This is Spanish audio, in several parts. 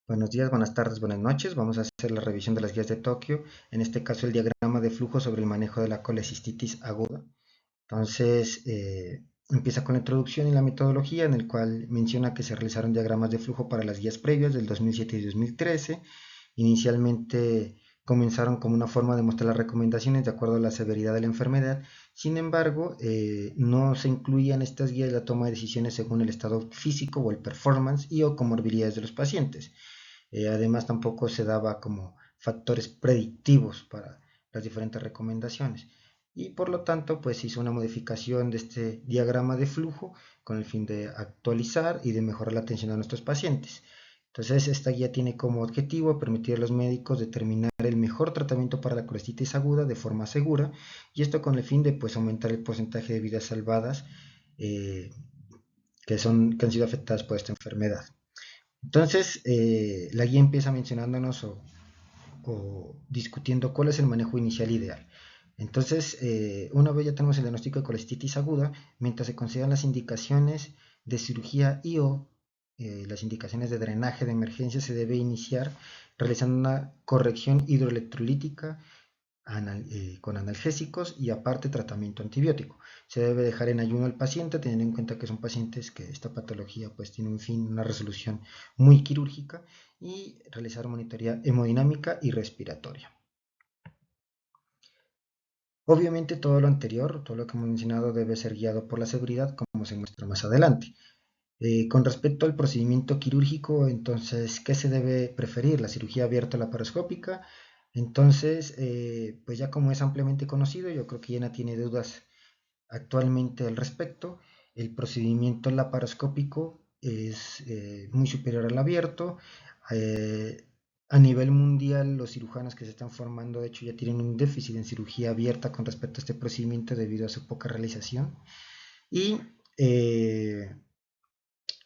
Buenos días, buenas tardes, buenas noches. Vamos a hacer la revisión de las guías de Tokio. En este caso, el diagrama de flujo sobre el manejo de la colecistitis aguda. Entonces, empieza con la introducción y la metodología, en el cual menciona que se realizaron diagramas de flujo para las guías previas del 2007 y 2013. Inicialmente comenzaron como una forma de mostrar las recomendaciones de acuerdo a la severidad de la enfermedad. Sin embargo, no se incluían estas guías la toma de decisiones según el estado físico o el performance y o comorbilidades de los pacientes. Además, tampoco se daba como factores predictivos para las diferentes recomendaciones. Y por lo tanto, pues hizo una modificación de este diagrama de flujo con el fin de actualizar y de mejorar la atención a nuestros pacientes. Entonces, esta guía tiene como objetivo permitir a los médicos determinar el mejor tratamiento para la colestitis aguda de forma segura, y esto con el fin de pues, aumentar el porcentaje de vidas salvadas eh, que han sido afectadas por esta enfermedad. Entonces, la guía empieza mencionándonos o discutiendo cuál es el manejo inicial ideal. Entonces, una vez ya tenemos el diagnóstico de colestitis aguda, mientras se consideran las indicaciones de cirugía y o las indicaciones de drenaje de emergencia, se debe iniciar realizando una corrección hidroelectrolítica con analgésicos y aparte tratamiento antibiótico. Se debe dejar en ayuno al paciente, teniendo en cuenta que son pacientes que esta patología pues tiene un fin, una resolución muy quirúrgica, y realizar monitoría hemodinámica y respiratoria. Obviamente todo lo anterior, todo lo que hemos mencionado debe ser guiado por la seguridad, como se muestra más adelante. Con respecto al procedimiento quirúrgico, entonces, ¿qué se debe preferir? ¿La cirugía abierta o laparoscópica? Entonces, pues ya como es ampliamente conocido, yo creo que ya no tiene dudas actualmente al respecto. El procedimiento laparoscópico es muy superior al abierto. Eh, a nivel mundial, los cirujanos que se están formando, de hecho, ya tienen un déficit en cirugía abierta con respecto a este procedimiento debido a su poca realización. Y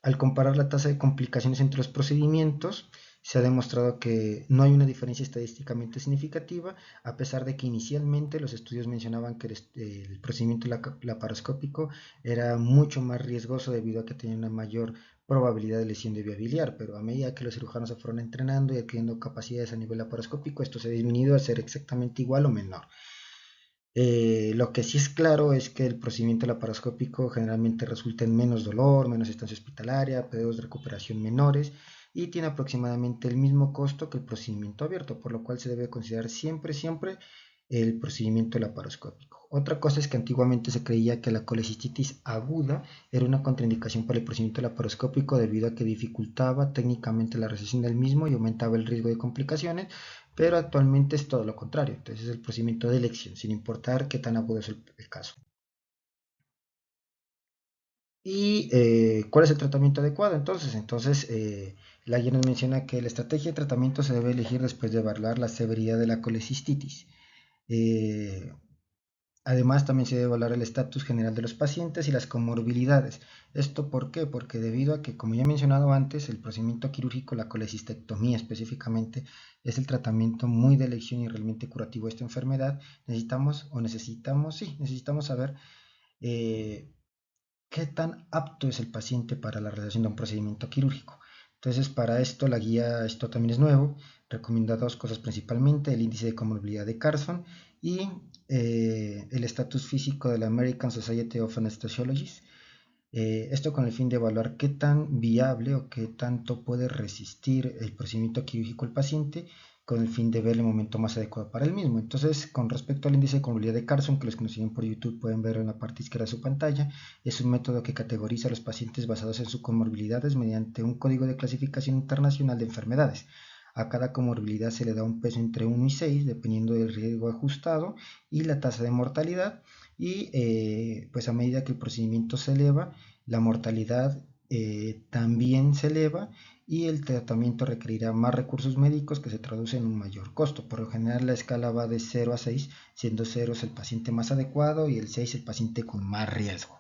al comparar la tasa de complicaciones entre los procedimientos, se ha demostrado que no hay una diferencia estadísticamente significativa, a pesar de que inicialmente los estudios mencionaban que el procedimiento laparoscópico era mucho más riesgoso debido a que tenía una mayor probabilidad de lesión de vía biliar, pero a medida que los cirujanos se fueron entrenando y adquiriendo capacidades a nivel laparoscópico, esto se ha disminuido a ser exactamente igual o menor. Lo que sí es claro es que el procedimiento laparoscópico generalmente resulta en menos dolor, menos estancia hospitalaria, periodos de recuperación menores, y tiene aproximadamente el mismo costo que el procedimiento abierto, por lo cual se debe considerar siempre el procedimiento laparoscópico. Otra cosa es que antiguamente se creía que la colecistitis aguda era una contraindicación para el procedimiento laparoscópico debido a que dificultaba técnicamente la recesión del mismo y aumentaba el riesgo de complicaciones, pero actualmente es todo lo contrario. Entonces es el procedimiento de elección, sin importar qué tan agudo es el caso. ¿Y cuál es el tratamiento adecuado? Entonces, la guía nos menciona que la estrategia de tratamiento se debe elegir después de evaluar la severidad de la colecistitis. Eh, Además, también se debe evaluar el estatus general de los pacientes y las comorbilidades. ¿Esto por qué? Porque debido a que, como ya he mencionado antes, el procedimiento quirúrgico, la colecistectomía específicamente, es el tratamiento muy de elección y realmente curativo de esta enfermedad, necesitamos saber eh, qué tan apto es el paciente para la realización de un procedimiento quirúrgico. Entonces, para esto, la guía, esto también es nuevo, recomienda dos cosas principalmente: el índice de comorbilidad de Carson y el estatus físico de la American Society of Anesthesiologists. Esto con el fin de evaluar qué tan viable o qué tanto puede resistir el procedimiento quirúrgico el paciente, con el fin de ver el momento más adecuado para el mismo. Entonces, con respecto al índice de comorbilidad de Carson, que los que nos siguen por YouTube pueden ver en la parte izquierda de su pantalla, es un método que categoriza a los pacientes basados en sus comorbilidades mediante un código de clasificación internacional de enfermedades. A cada comorbilidad se le da un peso entre 1 y 6, dependiendo del riesgo ajustado y la tasa de mortalidad. Y pues a medida que el procedimiento se eleva, la mortalidad también se eleva, y el tratamiento requerirá más recursos médicos, que se traduce en un mayor costo. Por lo general, la escala va de 0 a 6, siendo 0 es el paciente más adecuado y el 6 el paciente con más riesgo.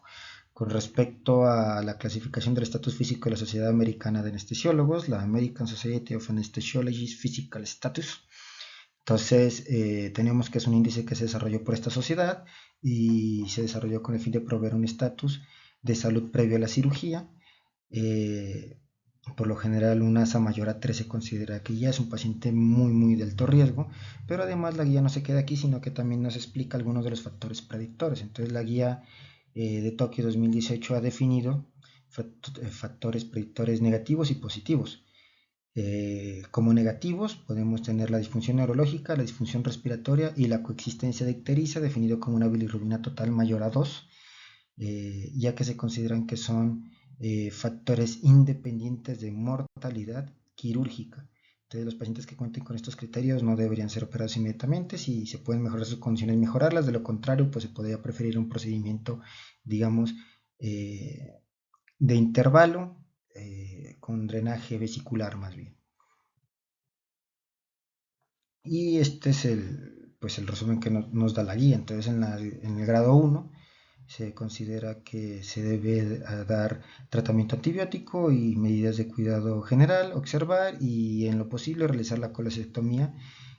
Con respecto a la clasificación del estatus físico de la Sociedad Americana de Anestesiólogos, la American Society of Anesthesiologists Physical Status, entonces, tenemos que es un índice que se desarrolló por esta sociedad y se desarrolló con el fin de proveer un estatus de salud previo a la cirugía. Por lo general, un ASA mayor a 3 se considera que ya es un paciente muy de alto riesgo, pero además la guía no se queda aquí, sino que también nos explica algunos de los factores predictores. Entonces, la guía de Tokio 2018 ha definido factores predictores negativos y positivos. Como negativos podemos tener la disfunción neurológica, la disfunción respiratoria y la coexistencia de ictericia, definido como una bilirrubina total mayor a 2, ya que se consideran que son factores independientes de mortalidad quirúrgica. Entonces, los pacientes que cuenten con estos criterios no deberían ser operados inmediatamente. Si se pueden mejorar sus condiciones, mejorarlas. De lo contrario, pues se podría preferir un procedimiento, digamos, de intervalo con drenaje vesicular más bien. Y este es pues el resumen que nos da la guía. Entonces, en el grado 1 se considera que se debe dar tratamiento antibiótico y medidas de cuidado general, observar y en lo posible realizar la colecistectomía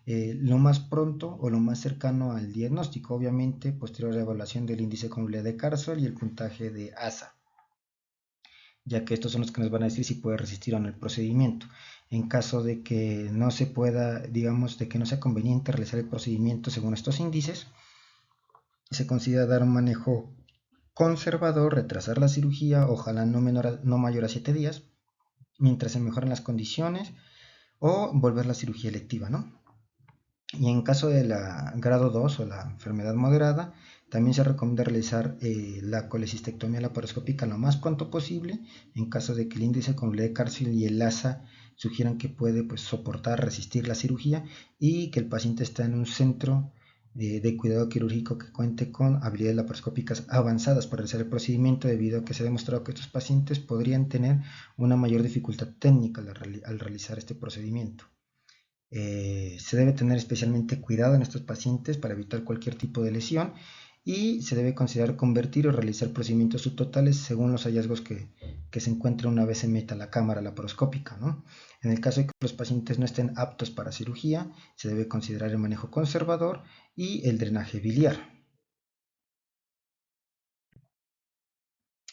lo más pronto o lo más cercano al diagnóstico, obviamente posterior a evaluación del índice de comorbilidad de Carswell y el puntaje de ASA, ya que estos son los que nos van a decir si puede resistir o no el procedimiento. En caso de que no se pueda, digamos, de que no sea conveniente realizar el procedimiento según estos índices, se considera dar un manejo conservador, retrasar la cirugía, ojalá no mayor a 7 días, mientras se mejoran las condiciones, o volver la cirugía electiva, ¿no? Y en caso de la grado 2 o la enfermedad moderada, también se recomienda realizar la colecistectomía laparoscópica lo más pronto posible, en caso de que el índice con de Carswell y el ASA sugieran que puede pues, soportar, resistir la cirugía y que el paciente está en un centro de cuidado quirúrgico que cuente con habilidades laparoscópicas avanzadas para realizar el procedimiento, debido a que se ha demostrado que estos pacientes podrían tener una mayor dificultad técnica al realizar este procedimiento. Se debe tener especialmente cuidado en estos pacientes para evitar cualquier tipo de lesión, y se debe considerar convertir o realizar procedimientos subtotales según los hallazgos que se encuentren una vez se meta la cámara laparoscópica, ¿no? En el caso de que los pacientes no estén aptos para cirugía, se debe considerar el manejo conservador y el drenaje biliar.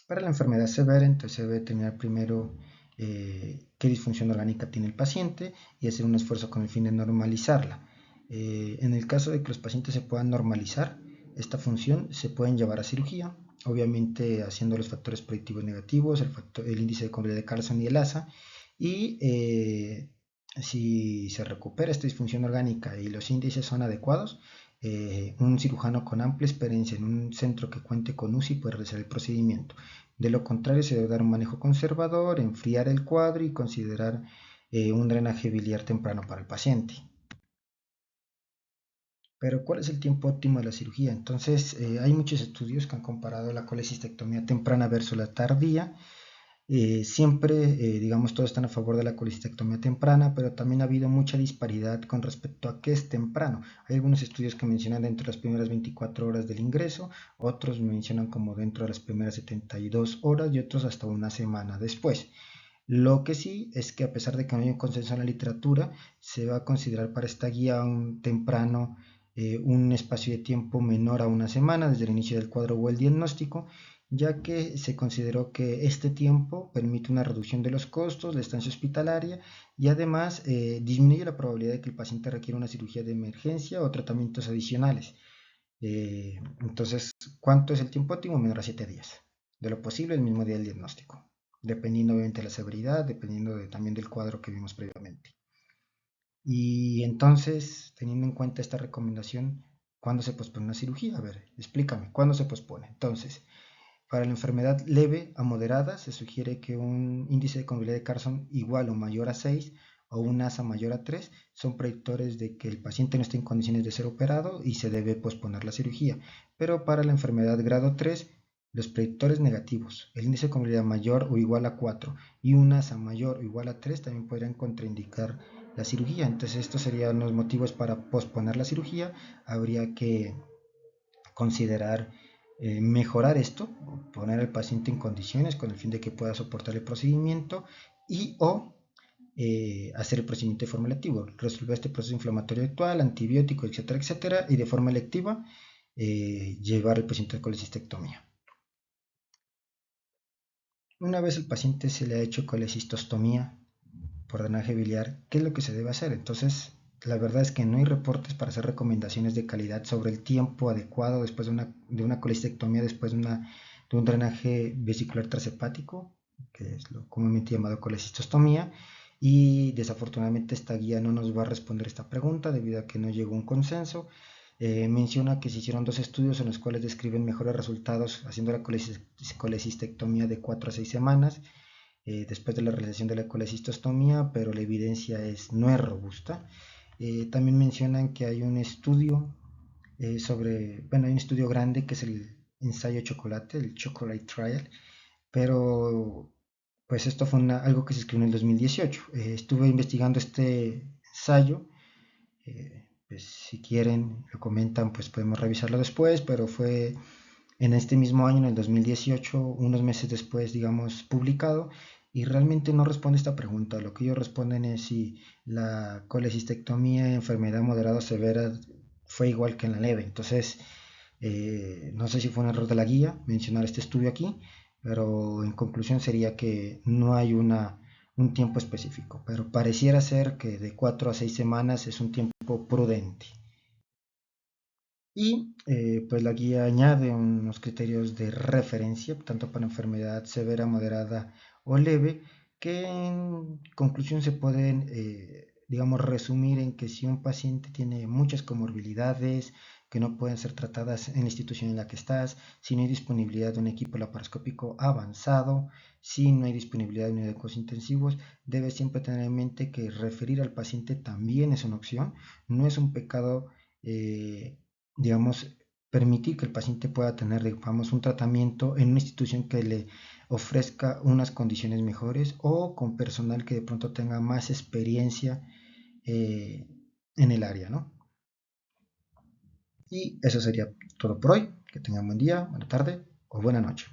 Para la enfermedad severa, entonces se debe determinar primero qué disfunción orgánica tiene el paciente y hacer un esfuerzo con el fin de normalizarla. En el caso de que los pacientes se puedan normalizar esta función, se pueden llevar a cirugía, obviamente haciendo los factores predictivos negativos, el índice de comorbilidad de Carlson y el ASA, y si se recupera esta disfunción orgánica y los índices son adecuados, un cirujano con amplia experiencia en un centro que cuente con UCI puede realizar el procedimiento. De lo contrario, se debe dar un manejo conservador, enfriar el cuadro y considerar un drenaje biliar temprano para el paciente. Pero, ¿cuál es el tiempo óptimo de la cirugía? Entonces, hay muchos estudios que han comparado la colecistectomía temprana versus la tardía. Siempre, digamos, todos están a favor de la colecistectomía temprana, pero también ha habido mucha disparidad con respecto a qué es temprano. Hay algunos estudios que mencionan dentro de las primeras 24 horas del ingreso, otros mencionan como dentro de las primeras 72 horas y otros hasta una semana después. Lo que sí es que, a pesar de que no hay un consenso en la literatura, se va a considerar para esta guía un temprano, un espacio de tiempo menor a una semana desde el inicio del cuadro o el diagnóstico, ya que se consideró que este tiempo permite una reducción de los costos, la estancia hospitalaria, y además disminuye la probabilidad de que el paciente requiera una cirugía de emergencia o tratamientos adicionales. Entonces, ¿cuánto es el tiempo óptimo? Menor a 7 días. De lo posible, el mismo día del diagnóstico, dependiendo obviamente de la severidad, dependiendo también del cuadro que vimos previamente. Y entonces, teniendo en cuenta esta recomendación, ¿cuándo se pospone una cirugía? A ver, explícame, ¿cuándo se pospone? Entonces, para la enfermedad leve a moderada, se sugiere que un índice de comorbilidad de Carson igual o mayor a 6 o un ASA mayor a 3 son predictores de que el paciente no esté en condiciones de ser operado y se debe posponer la cirugía. Pero para la enfermedad grado 3, los predictores negativos, el índice de comorbilidad mayor o igual a 4 y un ASA mayor o igual a 3 también podrían contraindicar la cirugía. Entonces, estos serían los motivos para posponer la cirugía. Habría que considerar mejorar esto, poner al paciente en condiciones con el fin de que pueda soportar el procedimiento y o hacer el procedimiento de forma electiva, resolver este proceso inflamatorio actual, antibiótico, etcétera, etcétera, y de forma electiva llevar el paciente a colecistectomía. Una vez el paciente se le ha hecho colecistostomía por drenaje biliar, ¿qué es lo que se debe hacer? Entonces, la verdad es que no hay reportes para hacer recomendaciones de calidad sobre el tiempo adecuado después de una colecistectomía, después de un drenaje vesicular transepático, que es lo comúnmente llamado colecistostomía, y desafortunadamente esta guía no nos va a responder esta pregunta debido a que no llegó a un consenso. Menciona que se hicieron 2 estudios en los cuales describen mejores resultados haciendo la colecistectomía de 4 a 6 semanas después de la realización de la colecistostomía, pero la evidencia no es robusta. También mencionan que hay un estudio hay un estudio grande que es el ensayo chocolate, el Chocolate Trial, pero pues esto fue algo que se escribió en el 2018. Estuve investigando este ensayo, pues si quieren, lo comentan, pues podemos revisarlo después, pero fue en este mismo año, en el 2018, unos meses después, digamos, publicado, y realmente no responde esta pregunta. Lo que ellos responden es si la colecistectomía, enfermedad moderada o severa, fue igual que en la leve. Entonces, no sé si fue un error de la guía mencionar este estudio aquí, pero en conclusión sería que no hay un tiempo específico, pero pareciera ser que de 4 a 6 semanas es un tiempo prudente. Y pues la guía añade unos criterios de referencia, tanto para enfermedad severa, moderada o leve, que en conclusión se pueden, digamos, resumir en que si un paciente tiene muchas comorbilidades que no pueden ser tratadas en la institución en la que estás, si no hay disponibilidad de un equipo laparoscópico avanzado, si no hay disponibilidad de unidades de cuidados intensivos, debes siempre tener en mente que referir al paciente también es una opción, no es un pecado. Digamos, permitir que el paciente pueda tener, digamos, un tratamiento en una institución que le ofrezca unas condiciones mejores o con personal que de pronto tenga más experiencia en el área, ¿no? Y eso sería todo por hoy. Que tengan buen día, buena tarde o buena noche.